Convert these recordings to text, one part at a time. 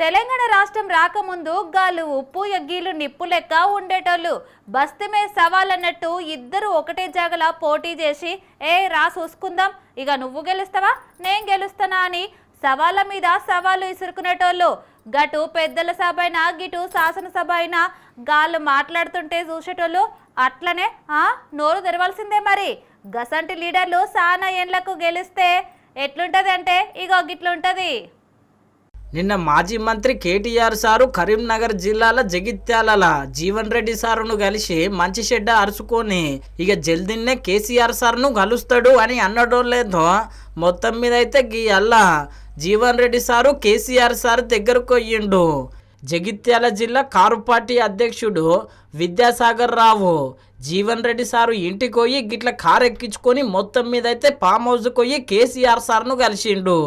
తెలంగాణ రాష్ట్రం రాకముందు గాలు ఉప్పు ఎగ్గీలు నిప్పు లెక్క ఉండేటోళ్ళు బస్తమే సవాల్ అన్నట్టు ఇద్దరు ఒకటే జాగలా పోటీ చేసి రా చూసుకుందాం ఇక నువ్వు గెలుస్తావా నేను గెలుస్తానా అని సవాళ్ళ మీద సవాళ్ళు ఇసురుకునేటోళ్ళు గటు పెద్దల సభ అయినా గిటు శాసనసభ అయినా గాళ్ళు మాట్లాడుతుంటే చూసేటోళ్ళు అట్లనే నోరు తెరవాల్సిందే మరి గసంటి లీడర్లు సానా ఏండ్లకు గెలిస్తే ఎట్లుంటది అంటే ఇగో గిట్లుంటది. నిన్న మాజీ మంత్రి కేటీఆర్ సారు కరీంనగర్ జిల్లాల జగిత్యాల జీవన్ రెడ్డి సారును కలిసి మంచి చెడ్డ అరుచుకొని ఇక జల్దిన్నే కేసీఆర్ సార్ను కలుస్తాడు అని అన్నడో లేదో మొత్తం మీద అయితే గీ అల్లా జీవన్ రెడ్డి సారు కేసీఆర్ సార్ దగ్గరకు అయ్యిండు. జగిత్యాల జిల్లా కారు పార్టీ అధ్యక్షుడు విద్యాసాగర్ రావు జీవన్ రెడ్డి సారు ఇంటికి పోయి గిట్ల కారు ఎక్కించుకొని మొత్తం మీద అయితే ఫామ్ హౌస్కి పోయి కేసీఆర్ సార్ను కలిసిండు.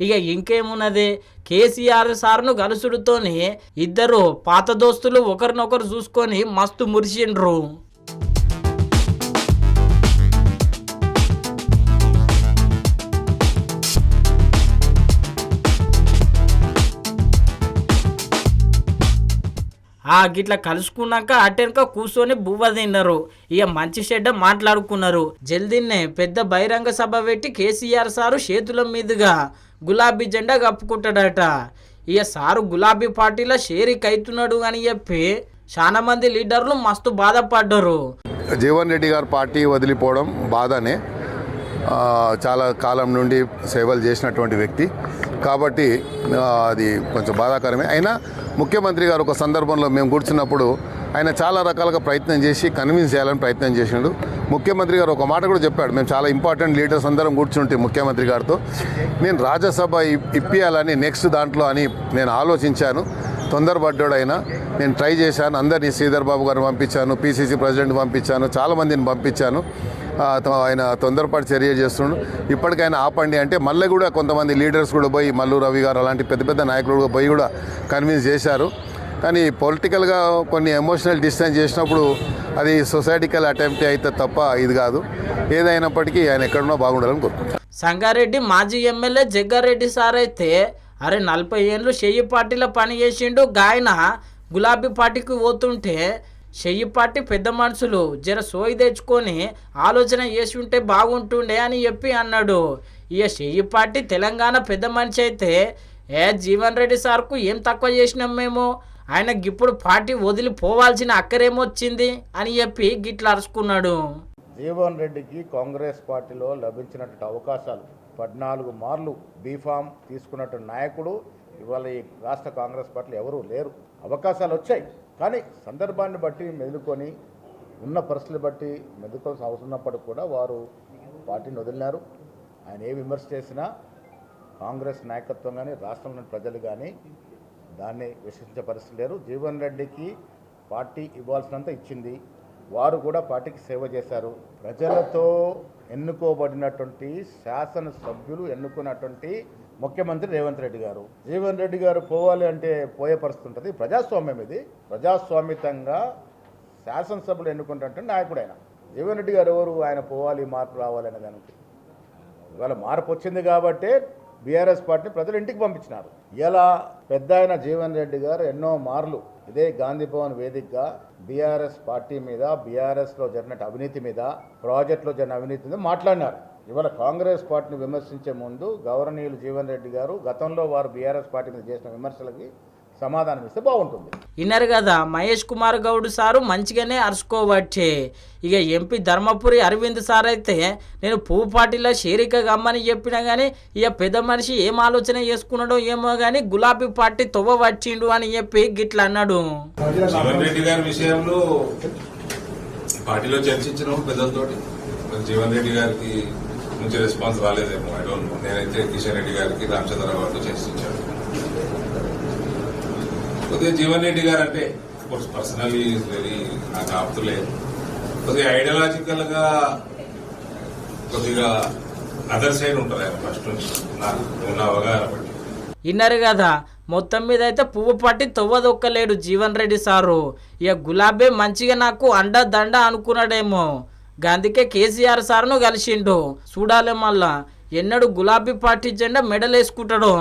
ఇక ఇంకేమున్నది కేసీఆర్ సార్ను కలుసుడుతోని ఇద్దరు పాత దోస్తులు ఒకరినొకరు చూసుకొని మస్తు మురిసిండ్రు. గిట్లా కలుసుకున్నాక అటెనక కూర్చొని బువ్వ తిన్నారు. ఇక మంచి చెడ్డ మాట్లాడుకున్నారు. జల్దీనే పెద్ద బహిరంగ సభ పెట్టి కేసీఆర్ సారు చేతుల మీదుగా గులాబీ జెండా కప్పుకుంటాడట. ఇక సారు గులాబీ పార్టీలో షేరిక్ అవుతున్నాడు అని చెప్పి చాలా మంది లీడర్లు మస్తు బాధపడ్డారు. జీవన్ రెడ్డి గారు పార్టీ వదిలిపోవడం బాధనే, చాలా కాలం నుండి సేవలు చేసినటువంటి వ్యక్తి కాబట్టి అది కొంచెం బాధాకరమే. అయినా ముఖ్యమంత్రి గారు ఒక సందర్భంలో మేము కూర్చున్నప్పుడు ఆయన చాలా రకాలుగా ప్రయత్నం చేసి కన్విన్స్ చేయాలని ప్రయత్నం చేసినాడు. ముఖ్యమంత్రి గారు ఒక మాట కూడా చెప్పాడు, మేము చాలా ఇంపార్టెంట్ లీడర్స్ అందరం కూర్చుంటే ముఖ్యమంత్రి గారితో నేను రాజ్యసభ ఇప్పియాలని నెక్స్ట్ దాంట్లో అని నేను ఆలోచించాను. తొందరపడ్డాడు అయినా నేను ట్రై చేశాను. అందరినీ శ్రీధర్ బాబు గారిని పంపించాను, పిసిసి ప్రెసిడెంట్ పంపించాను, చాలామందిని పంపించాను. ఆయన తొందరపాటు చర్య చేస్తున్నాడు. ఇప్పటికైనా ఆపండి అంటే మళ్ళీ కూడా కొంతమంది లీడర్స్ కూడా పోయి మల్లు రవి గారు అలాంటి పెద్ద పెద్ద నాయకులు పోయి కూడా కన్విన్స్ చేశారు. కానీ పొలిటికల్గా కొన్ని ఎమోషనల్ డిస్టెన్స్ చేసినప్పుడు అది సొసైటికల్ అటెంప్ట్ అయితే తప్ప ఇది కాదు. ఏదైనప్పటికీ ఆయన ఎక్కడున్నా బాగుండాలని కోరుకుంటారు. సంగారెడ్డి మాజీ ఎమ్మెల్యే జగ్గారెడ్డి సార్ అయితే 40 ఏళ్ళు షెయ్యి పార్టీలో పని చేసిండు. గాయన గులాబీ పార్టీకి పోతుంటే షెయ్యి పార్టీ పెద్ద మనుషులు జర సోయి తెచ్చుకొని ఆలోచన చేసి ఉంటే బాగుంటుండే అని చెప్పి అన్నాడు. ఇక షెయ్యి పార్టీ తెలంగాణ పెద్ద మనిషి అయితే జీవన్ రెడ్డి సార్కు ఏం తక్కువ చేసినాం మేము, ఆయనకి ఇప్పుడు పార్టీ వదిలిపోవాల్సిన అక్కరేమొచ్చింది అని చెప్పి గిట్లా అరుచుకున్నాడు. జీవన్ రెడ్డికి కాంగ్రెస్ పార్టీలో లభించినటువంటి అవకాశాలు 14 మార్లు బీఫామ్ తీసుకున్నట్టు నాయకుడు ఇవాళ ఈ రాష్ట్ర కాంగ్రెస్ పార్టీలో ఎవరూ లేరు. అవకాశాలు వచ్చాయి కానీ సందర్భాన్ని బట్టి మెదులుకొని ఉన్న పరిస్థితులు బట్టి మెదులుకోవాల్సిన అవసరం ఉన్నప్పటికీ కూడా వారు పార్టీని వదిలినారు. ఆయన ఏ విమర్శ చేసినా కాంగ్రెస్ నాయకత్వం కానీ రాష్ట్రంలోని ప్రజలు కానీ దాన్ని విశ్వసించే పరిస్థితి లేరు. జీవన్ రెడ్డికి పార్టీ ఇవ్వాల్సినంత ఇచ్చింది. వారు కూడా పార్టీకి సేవ చేశారు. ప్రజలతో ఎన్నుకోబడినటువంటి శాసనసభ్యులు ఎన్నుకున్నటువంటి ముఖ్యమంత్రి రేవంత్ రెడ్డి గారు. జీవన్ రెడ్డి గారు పోవాలి అంటే పోయే పరిస్థితి ఉంటుంది. ప్రజాస్వామ్యం ఇది. ప్రజాస్వామ్యతంగా శాసనసభలు ఎన్నుకున్నటువంటి నాయకుడు ఆయన. జీవన్ రెడ్డి గారు ఎవరు, ఆయన పోవాలి మార్పు రావాలి అనే దానికి ఇవాళ మార్పు వచ్చింది కాబట్టే బీఆర్ఎస్ పార్టీని ప్రజలు ఇంటికి పంపించినారు. ఇలా పెద్ద ఆయన జీవన్ రెడ్డి గారు ఎన్నో మార్లు ఇదే గాంధీ భవన్ వేదికగా బీఆర్ఎస్ పార్టీ మీద, బీఆర్ఎస్లో జరిగిన అవినీతి మీద, ప్రాజెక్టులో జరిగిన అవినీతి మీద మాట్లాడినారు. ఇవాళ కాంగ్రెస్ పార్టీని విమర్శించే ముందు గౌరవనీయులు జీవన్ రెడ్డి గారు గతంలో వారు బీఆర్ఎస్ పార్టీ మీద చేసిన విమర్శలకి సమాధానం ఇస్తే బాగుంటుంది. విన్నారు కదా, మహేష్ కుమార్ గౌడ్ సారు మంచిగానే అరుచుకోవచ్చే. ఇక ఎంపీ ధర్మపురి అరవింద్ సార్ అయితే నేను పువ్వు పార్టీలో షేరిక గమ్మని చెప్పినా కానీ ఇక పెద్ద మనిషి ఏం ఆలోచన చేసుకున్నాడో ఏమో కానీ గులాబీ పార్టీ తొవ్వ వచ్చిండు అని చెప్పి గిట్లా అన్నాడు. జీవన్ రెడ్డి గారి విషయంలో పార్టీలో చర్చించిన పెద్దలతో జీవన్ రెడ్డి గారికి నుంచి రెస్పాన్స్ రాలేదేమో, ఐ డోంట్ నో. నేనైతే కిషన్ రెడ్డి గారికి, రామచంద్రరావు గారితో చర్చించాను. కొద్దిగా జీవన్ రెడ్డి గారు అంటే పర్సనల్లీ వెరీ నాకు ఆప్తులే. కొద్దిగా ఐడియాలజికల్ గా కొద్దిగా అదర్ సైడ్ ఉంటారు ఆయన ఫస్ట్ నుంచి నాకు ఉన్న అవగాహన బట్టి. విన్నారు కదా, మొత్తం మీద అయితే పువ్వు పట్టి తొవ్వదొక్కలేడు జీవన్ రెడ్డి సారు. ఇక గులాబీ మంచిగా నాకు అండ దండ అనుకున్నాడేమో, అందుకే కేసీఆర్ సార్ను కలిసిండు. చూడాలి మళ్ళా ఎన్నడు గులాబీ పార్టీ జెండా మెడలేసుకుంటాడు.